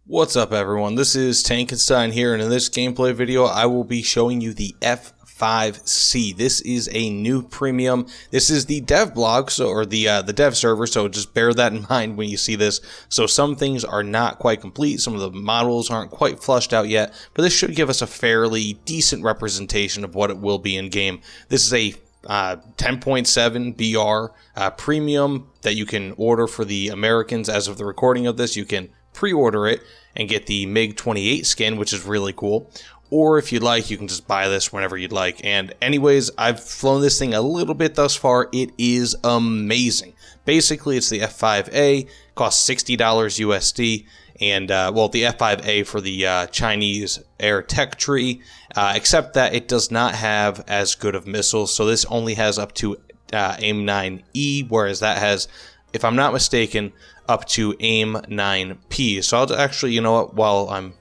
What's up everyone, this is Tankenstein here, and in this gameplay video I will be showing you the F-5C. This is a new premium. This is the dev blog, or the dev server, so just bear that in mind when you see this. So some things are not quite complete, some of the models aren't quite flushed out yet, but this should give us a fairly decent representation of what it will be in game. This is a 10.7 BR premium that you can order for the Americans. As of the recording of this, you can pre-order it and get the MiG-28 skin, which is really cool. Or if you'd like, you can just buy this whenever you'd like. And anyways, I've flown this thing a little bit thus far. It is amazing. Basically, it's the F5A, costs $60 USD. And, well, the F5A for the Chinese air tech tree, except that it does not have as good of missiles. So this only has up to AIM-9E, whereas that has, if I'm not mistaken, up to AIM-9P. So I'll actually, you know what, while I'm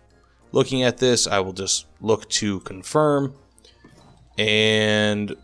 looking at this, I will just look to confirm. And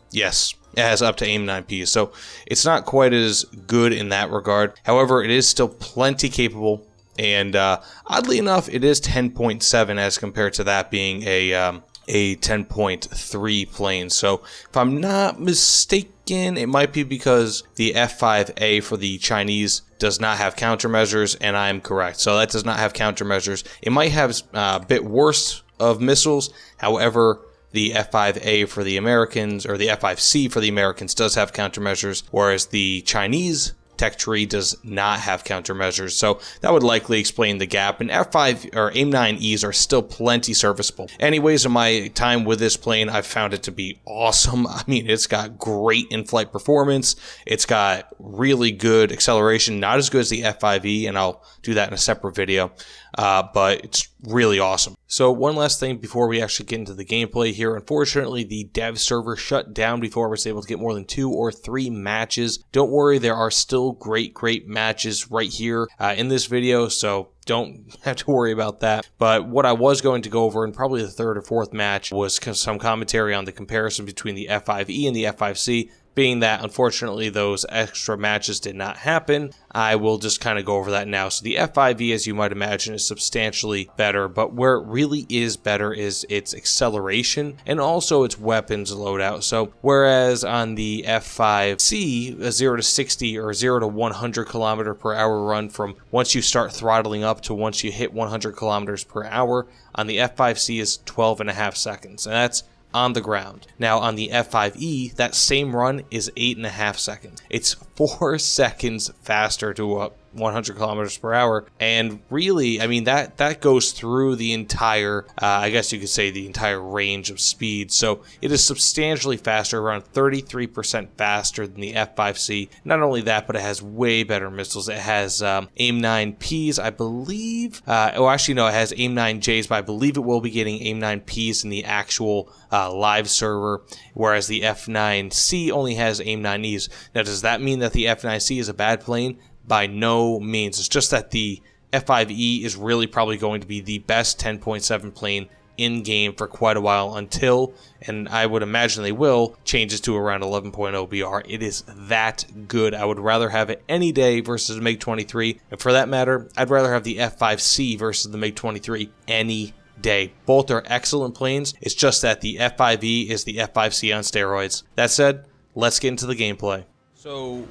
yes, it has up to AIM-9P. So it's not quite as good in that regard. However, it is still plenty capable. And oddly enough, it is 10.7 as compared to that being a 10.3 plane. So if I'm not mistaken, it might be because the F5A for the Chinese does not have countermeasures, and I am correct. So that does not have countermeasures. It might have a bit worse of missiles. However, the F5A for the Americans, or the F5C for the Americans, does have countermeasures, whereas the Chinese tech tree does not have countermeasures, so that would likely explain the gap. And F5 or AIM-9Es are still plenty serviceable. Anyways, in my time with this plane, I've found it to be awesome. I mean, it's got great in-flight performance. It's got really good acceleration, not as good as the F5E, and I'll do that in a separate video. But it's really awesome. So one last thing before we actually get into the gameplay here. Unfortunately, the dev server shut down before I was able to get more than 2 or 3 matches. Don't worry, there are still great matches right here in this video, so don't have to worry about that. But what I was going to go over in probably the 3rd or 4th match was some commentary on the comparison between the F5E and the F5C. Being that, unfortunately, those extra matches did not happen, I will just kind of go over that now. So the F5E, as you might imagine, is substantially better, but where it really is better is its acceleration and also its weapons loadout. So whereas on the F5C, a 0 to 60 or 0 to 100 kilometer per hour run from once you start throttling up to once you hit 100 kilometers per hour, on the F5C is 12.5 seconds, and that's on the ground. Now on the F5E, that same run is 8.5 seconds. It's 4 seconds faster to 100 kilometers per hour, and really, I mean, that goes through the entire, I guess you could say the entire range of speed. So it is substantially faster, around 33% faster than the F5C. Not only that, but it has way better missiles. It has AIM-9Ps, I believe. Oh, actually, no, it has AIM-9Js, but I believe it will be getting AIM-9Ps in the actual live server, whereas the F9C only has AIM-9Es. Now, does that mean that the F9C is a bad plane? By no means. It's just that the F5E is really probably going to be the best 10.7 plane in game for quite a while until, and I would imagine they will, changes to around 11.0 BR. It is that good. I would rather have it any day versus the MiG-23, and for that matter, I'd rather have the F5C versus the MiG-23 any day. Both are excellent planes. It's just that the F5E is the F5C on steroids. That said, let's get into the gameplay. So,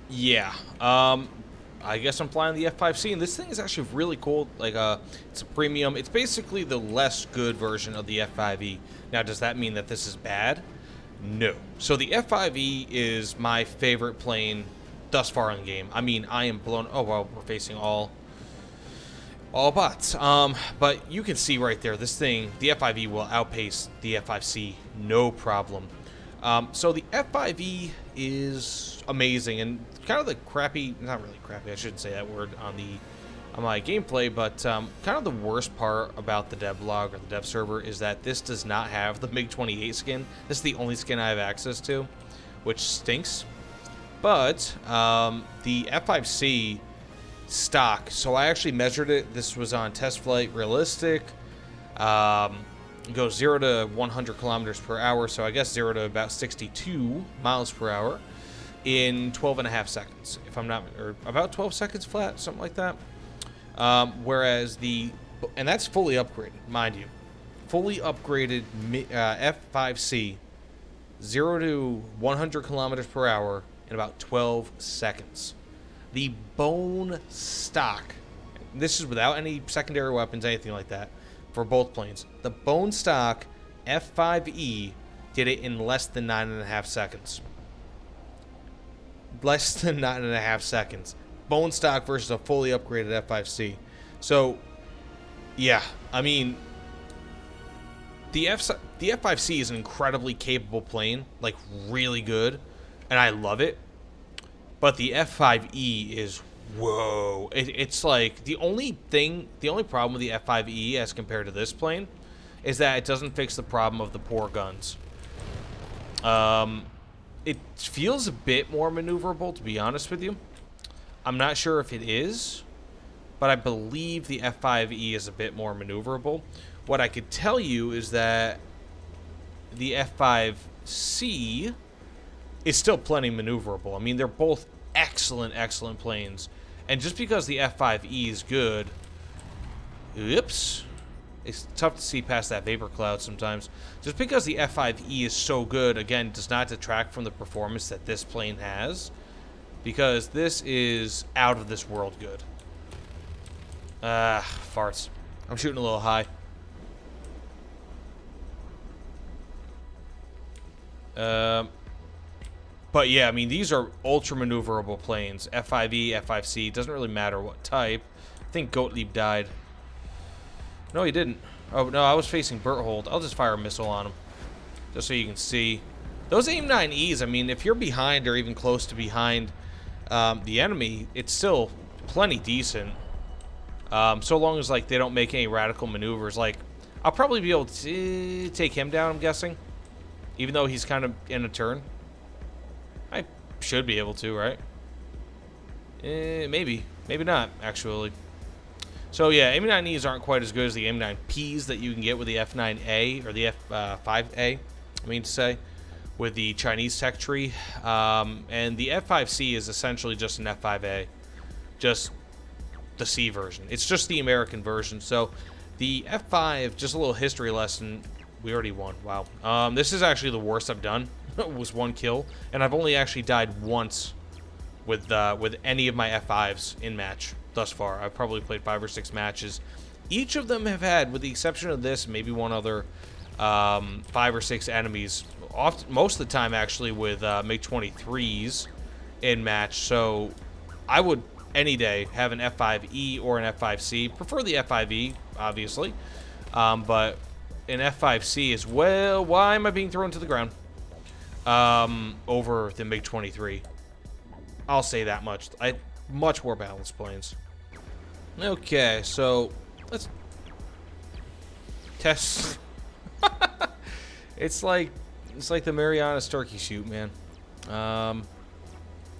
yeah, I guess I'm flying the F-5C, and this thing is actually really cool. Like, it's a premium. It's basically the less good version of the F-5E. Now, does that mean that this is bad? No. So the F-5E is my favorite plane thus far in the game. I mean, I am blown. Oh, well, we're facing all bots. But you can see right there, this thing, the F-5E will outpace the F-5C, no problem. So the F-5E is amazing, and kind of the crappy, not really crappy, I shouldn't say that word on my gameplay, but kind of the worst part about the dev log or the dev server is that this does not have the MiG-28 skin. This is the only skin I have access to, which stinks. But the F-5C stock, so I actually measured it. This was on Test Flight Realistic. It goes 0 to 100 kilometers per hour, so I guess 0 to about 62 miles per hour. in 12.5 seconds, if I'm not, or about 12 seconds flat, something like that. Whereas and that's fully upgraded, mind you. Fully upgraded F-5C, 0 to 100 kilometers per hour in about 12 seconds. The bone stock, this is without any secondary weapons, anything like that, for both planes. The bone stock F5E did it in less than 9.5 seconds. Less than 9.5 seconds. Bone stock versus a fully upgraded F5C. So, yeah, I mean, the F5C is an incredibly capable plane, like really good, and I love it. But the F5E is, whoa. It's like, the only problem with the F5E as compared to this plane is that it doesn't fix the problem of the poor guns. It feels a bit more maneuverable, to be honest with you. I'm not sure if it is, but I believe the F5E is a bit more maneuverable. What I could tell you is that the F5C is still plenty maneuverable. I mean, they're both excellent planes. And just because the F5E is good, oops, it's tough to see past that vapor cloud sometimes. Just because the F5E is so good, again, does not detract from the performance that this plane has. Because this is out of this world good. Farts. I'm shooting a little high. But yeah, I mean, these are ultra maneuverable planes. F5E, F5C, doesn't really matter what type. I think Gottlieb died. No, he didn't. Oh, no, I was facing Berthold. I'll just fire a missile on him. Just so you can see. Those AIM-9Es, I mean, if you're behind or even close to behind the enemy, it's still plenty decent. So long as, like, they don't make any radical maneuvers. Like, I'll probably be able to take him down, I'm guessing. Even though he's kind of in a turn. I should be able to, right? Maybe. Maybe not, actually. So, yeah, AIM-9Es aren't quite as good as the AIM-9Ps that you can get with the F9A, or the F5A, I mean to say, with the Chinese tech tree. And the F5C is essentially just an F5A. Just the C version. It's just the American version. So, the F5, just a little history lesson. We already won. Wow. This is actually the worst I've done. It was 1 kill. And I've only actually died once with any of my F5s in match thus far. I've probably played 5 or 6 matches. Each of them have had, with the exception of this, maybe one other, 5 or 6 enemies. Most of the time, actually, with MiG-23s in match. So I would, any day, have an F5E or an F5C. Prefer the F5E, obviously. But an F5C is, well, why am I being thrown to the ground? Over the MiG-23. I'll say that much. Much more balanced planes. Okay, so let's test. It's like the Marianas turkey shoot, man.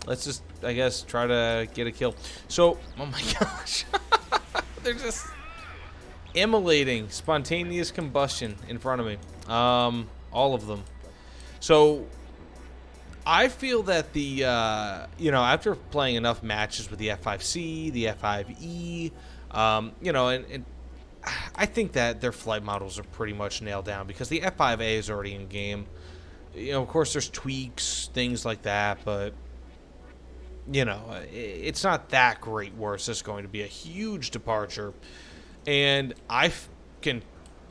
Let's just, I guess, try to get a kill. So, oh my gosh, they're just immolating spontaneous combustion in front of me. All of them. So, I feel that the, after playing enough matches with the F5C, the F5E, and I think that their flight models are pretty much nailed down because the F5A is already in game. Of course, there's tweaks, things like that, but, it's not that great where it's just going to be a huge departure. And I can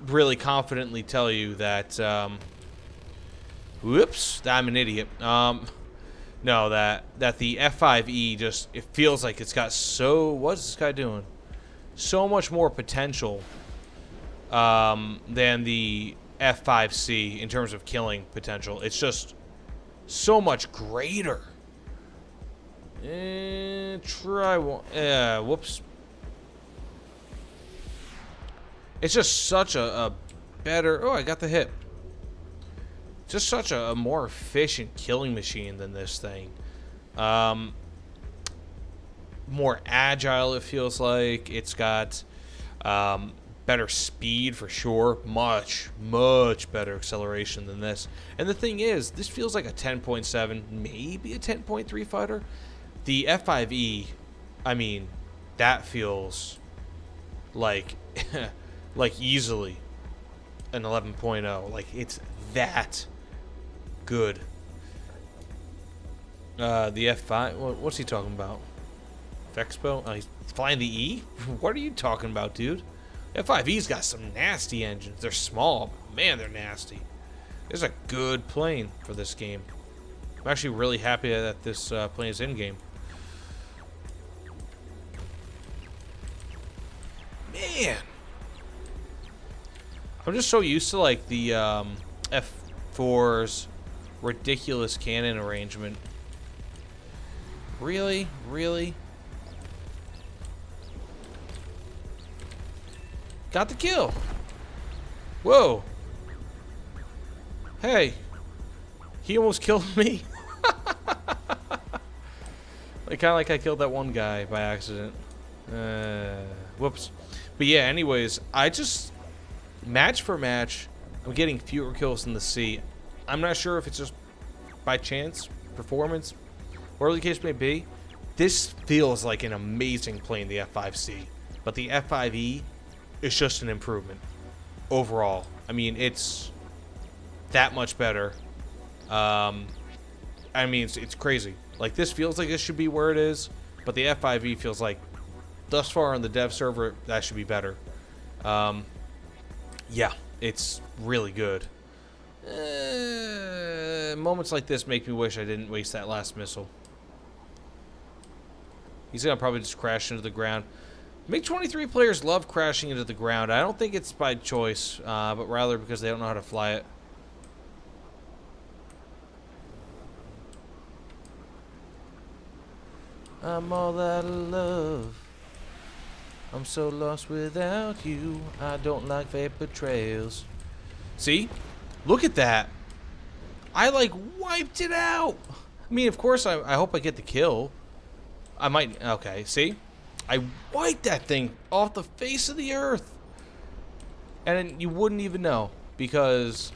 really confidently tell you that, whoops, I'm an idiot. No, that the F5E just, it feels like it's got what's this guy doing? So much more potential than the F5C in terms of killing potential. It's just so much greater. Try one. Whoops. It's just such a better. Oh, I got the hit. Just such a more efficient killing machine than this thing. More agile, it feels like. It's got better speed for sure. Much better acceleration than this. And the thing is, this feels like a 10.7, maybe a 10.3 fighter. The F5E, I mean, that feels like, like easily an 11.0. Like, it's that good. The F5, what's he talking about? Fexpo? Oh, he's flying the E? What are you talking about, dude? F5E's got some nasty engines. They're small, but man, they're nasty. It's a good plane for this game. I'm actually really happy that this plane is in-game. Man! I'm just so used to, like, the F4's ridiculous cannon arrangement. Really? Really? Got the kill. Whoa. Hey. He almost killed me. Like, kind of like I killed that one guy by accident. Whoops. But yeah, anyways, I just... Match for match, I'm getting fewer kills in the sea. I'm not sure if it's just by chance, performance, whatever the case may be. This feels like an amazing plane, the F-5C. But the F-5E is just an improvement overall. I mean, it's that much better. I mean, it's crazy. Like, this feels like this should be where it is, but the F5E feels like, thus far on the dev server, that should be better. Yeah, it's really good. Moments like this make me wish I didn't waste that last missile. He's gonna probably just crash into the ground. MiG-23 players love crashing into the ground. I don't think it's by choice, but rather because they don't know how to fly it. I'm all out of love. I'm so lost without you. I don't like vapor trails. See? Look at that. I, like, wiped it out. I mean, of course, I hope I get the kill. I might... Okay, see? I wiped that thing off the face of the earth. And you wouldn't even know. Because...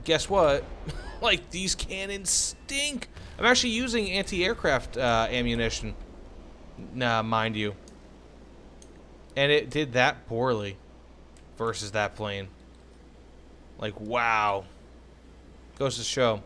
Guess what? Like, these cannons stink. I'm actually using anti-aircraft ammunition. Nah, mind you. And it did that poorly versus that plane. Like, wow. Goes to show.